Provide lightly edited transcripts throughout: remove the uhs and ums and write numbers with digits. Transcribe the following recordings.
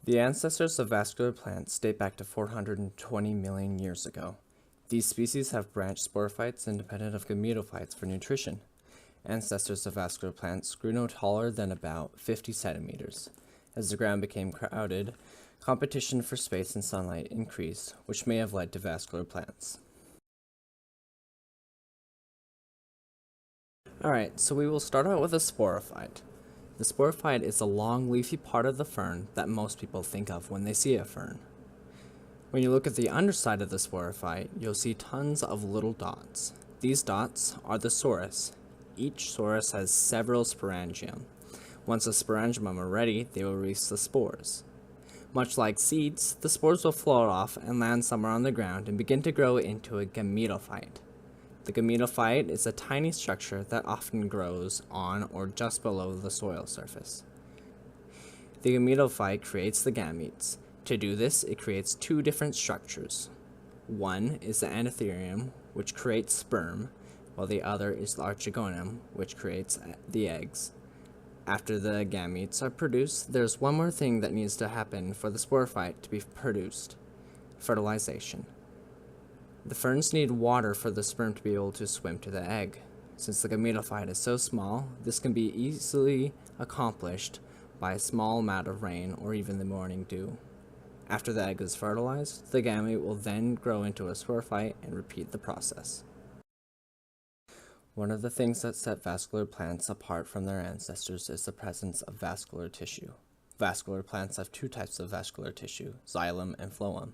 The ancestors of vascular plants date back to 420 million years ago. These species have branched sporophytes independent of gametophytes for nutrition. Ancestors of vascular plants grew no taller than about 50 centimeters. As the ground became crowded, competition for space and sunlight increased, which may have led to vascular plants. Alright, so we will start out with a sporophyte. The sporophyte is a long leafy part of the fern that most people think of when they see a fern. When you look at the underside of the sporophyte, you'll see tons of little dots. These dots are the sorus. Each sorus has several sporangium. Once the sporangium are ready, they will release the spores. Much like seeds, the spores will float off and land somewhere on the ground and begin to grow into a gametophyte. The gametophyte is a tiny structure that often grows on or just below the soil surface. The gametophyte creates the gametes. To do this, it creates two different structures. One is the antherium, which creates sperm, while the other is the archegonium, which creates the eggs. After the gametes are produced, there's one more thing that needs to happen for the sporophyte to be produced: fertilization. The ferns need water for the sperm to be able to swim to the egg. Since the gametophyte is so small, this can be easily accomplished by a small amount of rain or even the morning dew. After the egg is fertilized, the gamete will then grow into a sporophyte and repeat the process. One of the things that set vascular plants apart from their ancestors is the presence of vascular tissue. Vascular plants have two types of vascular tissue, xylem and phloem.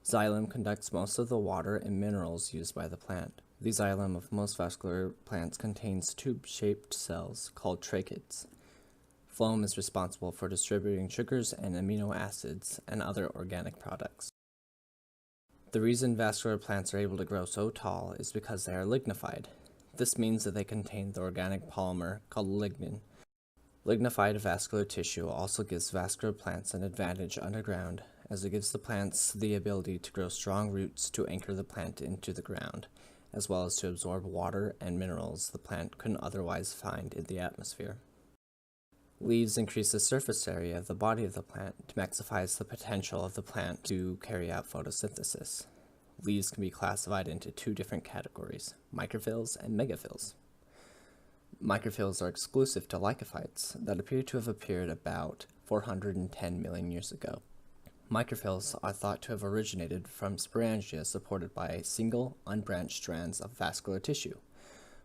Xylem conducts most of the water and minerals used by the plant. The xylem of most vascular plants contains tube-shaped cells called tracheids. Phloem is responsible for distributing sugars and amino acids and other organic products. The reason vascular plants are able to grow so tall is because they are lignified. This means that they contain the organic polymer called lignin. Lignified vascular tissue also gives vascular plants an advantage underground, as it gives the plants the ability to grow strong roots to anchor the plant into the ground, as well as to absorb water and minerals the plant couldn't otherwise find in the atmosphere. Leaves increase the surface area of the body of the plant to maximize the potential of the plant to carry out photosynthesis. Leaves can be classified into two different categories: microphyls and megaphylls. Microphyls are exclusive to lycophytes that appear to have appeared about 410 million years ago. Microphylls are thought to have originated from sporangia supported by single, unbranched strands of vascular tissue.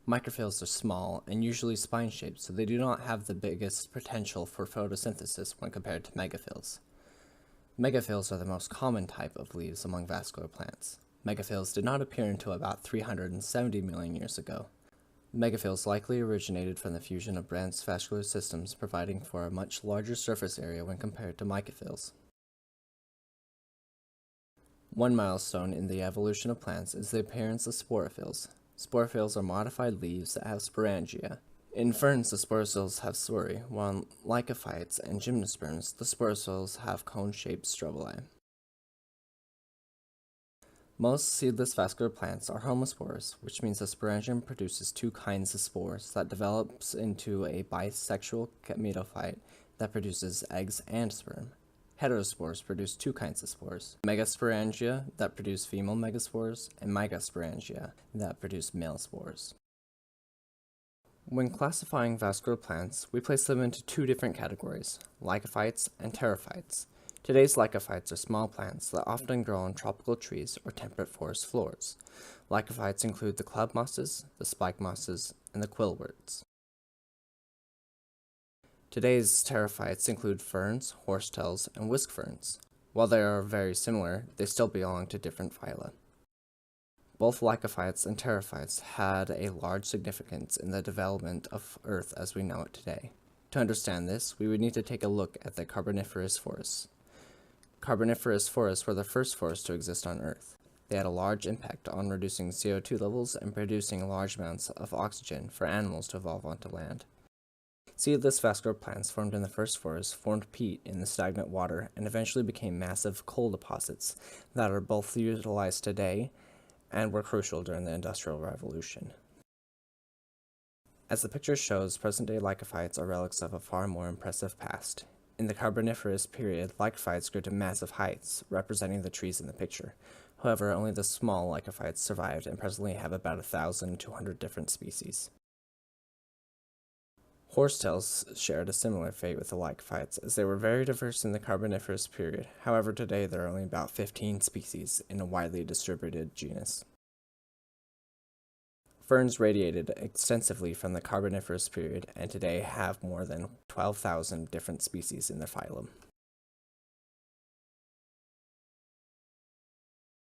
Microphylls are small and usually spine-shaped, so they do not have the biggest potential for photosynthesis when compared to megaphylls. Megaphylls are the most common type of leaves among vascular plants. Megaphylls did not appear until about 370 million years ago. Megaphylls likely originated from the fusion of branched vascular systems, providing for a much larger surface area when compared to microphylls. One milestone in the evolution of plants is the appearance of sporophylls. Sporophylls are modified leaves that have sporangia. In ferns, the sporophylls have spori, while in lycophytes and gymnosperms, the sporophylls have cone-shaped strobili. Most seedless vascular plants are homosporous, which means the sporangium produces two kinds of spores that develops into a bisexual gametophyte that produces eggs and sperm. Heterospores produce two kinds of spores: megasporangia that produce female megaspores, and megasporangia that produce male spores. When classifying vascular plants, we place them into two different categories: lycophytes and pterophytes. Today's lycophytes are small plants that often grow on tropical trees or temperate forest floors. Lycophytes include the club mosses, the spike mosses, and the quillworts. Today's pterophytes include ferns, horsetails, and whisk ferns. While they are very similar, they still belong to different phyla. Both lycophytes and pterophytes had a large significance in the development of Earth as we know it today. To understand this, we would need to take a look at the Carboniferous forests. Carboniferous forests were the first forests to exist on Earth. They had a large impact on reducing CO2 levels and producing large amounts of oxygen for animals to evolve onto land. Seedless vascular plants formed in the first forest formed peat in the stagnant water and eventually became massive coal deposits that are both utilized today and were crucial during the Industrial Revolution. As the picture shows, present-day lycophytes are relics of a far more impressive past. In the Carboniferous period, lycophytes grew to massive heights, representing the trees in the picture. However, only the small lycophytes survived and presently have about 1,200 different species. Horsetails shared a similar fate with the lycophytes, as they were very diverse in the Carboniferous period. However, today there are only about 15 species in a widely distributed genus. Ferns radiated extensively from the Carboniferous period and today have more than 12,000 different species in their phylum.